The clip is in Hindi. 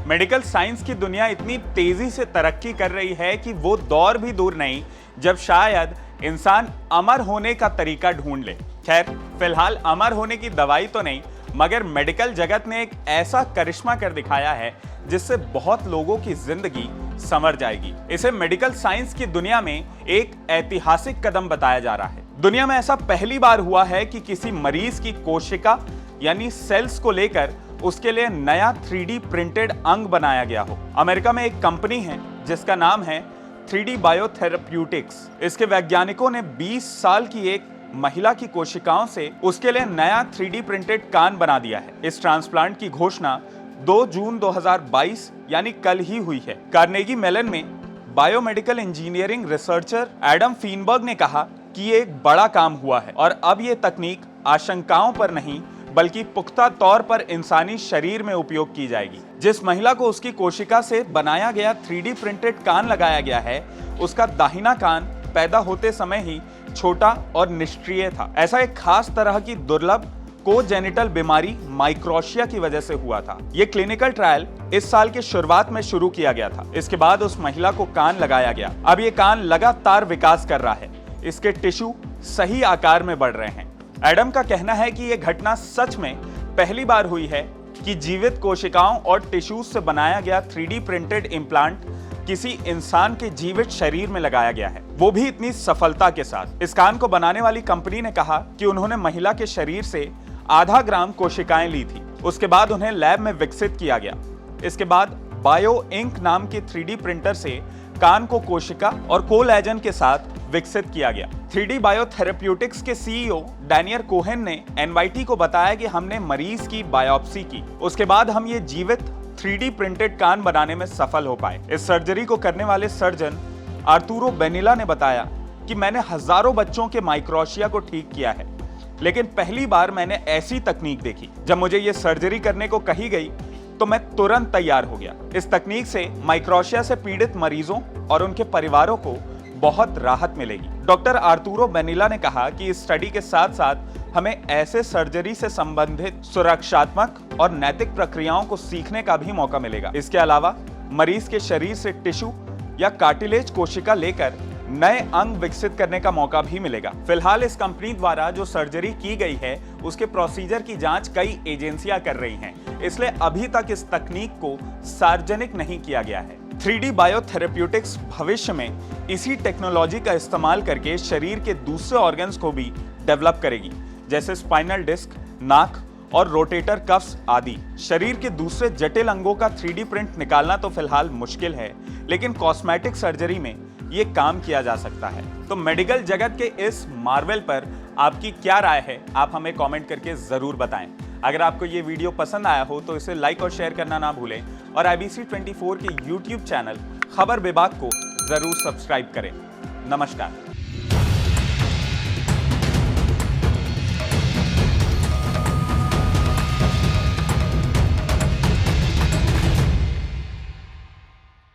मेडिकल साइंस की दुनिया इतनी तेजी से तरक्की कर रही है कि वो दौर भी दूर नहीं जब शायद इंसान अमर होने का तरीका ढूंढ ले। खैर, फिलहाल अमर होने की दवाई तो नहीं, मगर मेडिकल जगत ने एक ऐसा करिश्मा कर दिखाया है जिससे बहुत लोगों की जिंदगी संवर जाएगी। इसे मेडिकल साइंस की दुनिया में एक ऐतिहासिक कदम बताया जा रहा है। दुनिया में ऐसा पहली बार हुआ है कि किसी मरीज की कोशिका यानी सेल्स को लेकर उसके लिए नया 3D प्रिंटेड अंग बनाया गया हो। अमेरिका में एक कंपनी है जिसका नाम है 3D बायोथेरेप्यूटिक्स। इसके वैज्ञानिकों ने 20 साल की एक महिला की कोशिकाओं से उसके लिए नया 3D प्रिंटेड कान बना दिया है। इस ट्रांसप्लांट की घोषणा 2 जून 2022 यानी कल ही हुई है। कार्नेगी मेलन में biomedical engineering researcher Adam Feinberg ने कहा कि ये एक बड़ा काम हुआ है और अब ये तकनीक आशंकाओं पर नहीं बल्कि पुख्ता तौर पर इंसानी शरीर में उपयोग की जाएगी। जिस महिला को उसकी कोशिका से बनाया गया 3D प्रिंटेड कान लगाया गया है, उसका दाहिना कान पैदा होते समय ही छोटा और निष्क्रिय था। ऐसा एक खास तरह की दुर्लभ कोजेनिटल बीमारी माइक्रोशिया की वजह से हुआ था। ये क्लिनिकल ट्रायल इस साल के शुरुआत में शुरू किया गया था। इसके बाद उस महिला को कान लगाया गया। अब ये कान लगातार विकास कर रहा है। इसके टिश्यू सही आकार में बढ़ रहे हैं। एडम का कहना है कि यह घटना सच में पहली बार हुई है कि जीवित कोशिकाओं और टिश्यूज से बनाया गया 3D प्रिंटेड इम्प्लांट किसी इंसान के जीवित शरीर में लगाया गया है, वो भी इतनी सफलता के साथ। इस कान को बनाने वाली कंपनी ने कहा कि उन्होंने महिला के शरीर से आधा ग्राम कोशिकाएं ली थी। उसके बाद उन्हें लैब में विकसित किया गया। इसके बाद बायो इंक नाम के 3D प्रिंटर से कान को कोशिका और कोलेजन के साथ विकसित किया गया। 3D बायोथेरेप्यूटिक्स के सीईओ डैनियल कोहेन ने एनवाईटी को बताया कि हमने मरीज की बायोप्सी की, उसके बाद हम ये जीवित 3D प्रिंटेड कान बनाने में सफल हो पाए। इस सर्जरी को करने वाले सर्जन आर्तुरो बेनिला ने बताया कि मैंने हजारों बच्चों के माइक्रोशिया को ठीक किया है, लेकिन पहली बार मैंने ऐसी तकनीक देखी। जब मुझे ये सर्जरी करने को कही गई तो मैं तुरंत तैयार हो गया। इस तकनीक से माइक्रोशिया से पीड़ित मरीजों और उनके परिवारों को बहुत राहत मिलेगी। डॉक्टर आर्तुरो बेनिला ने कहा कि इस स्टडी के साथ साथ हमें ऐसे सर्जरी से संबंधित सुरक्षात्मक और नैतिक प्रक्रियाओं को सीखने का भी मौका मिलेगा। इसके अलावा मरीज के शरीर से टिश्यू या कार्टिलेज कोशिका लेकर नए अंग विकसित करने का मौका भी मिलेगा। फिलहाल इस कंपनी द्वारा जो सर्जरी की गई है उसके प्रोसीजर की जांच कई एजेंसियां कर रही हैं, इसलिए अभी तक इस तकनीक को सार्वजनिक नहीं किया गया है। 3D बायोथेरेप्यूटिक्स भविष्य में इसी टेक्नोलॉजी का इस्तेमाल करके शरीर के दूसरे ऑर्गन्स को भी डेवलप करेगी, जैसे स्पाइनल डिस्क, नाक और रोटेटर कफ्स आदि। शरीर के दूसरे जटिल अंगों का 3D प्रिंट निकालना तो फिलहाल मुश्किल है, लेकिन कॉस्मेटिक सर्जरी में ये काम किया जा सकता है। तो मेडिकल जगत के इस मार्वल पर आपकी क्या राय है, आप हमें कमेंट करके जरूर बताएं। अगर आपको ये वीडियो पसंद आया हो तो इसे लाइक और शेयर करना ना भूलें और IBC 24 के YouTube चैनल खबर विभाग को जरूर सब्सक्राइब करें। नमस्कार।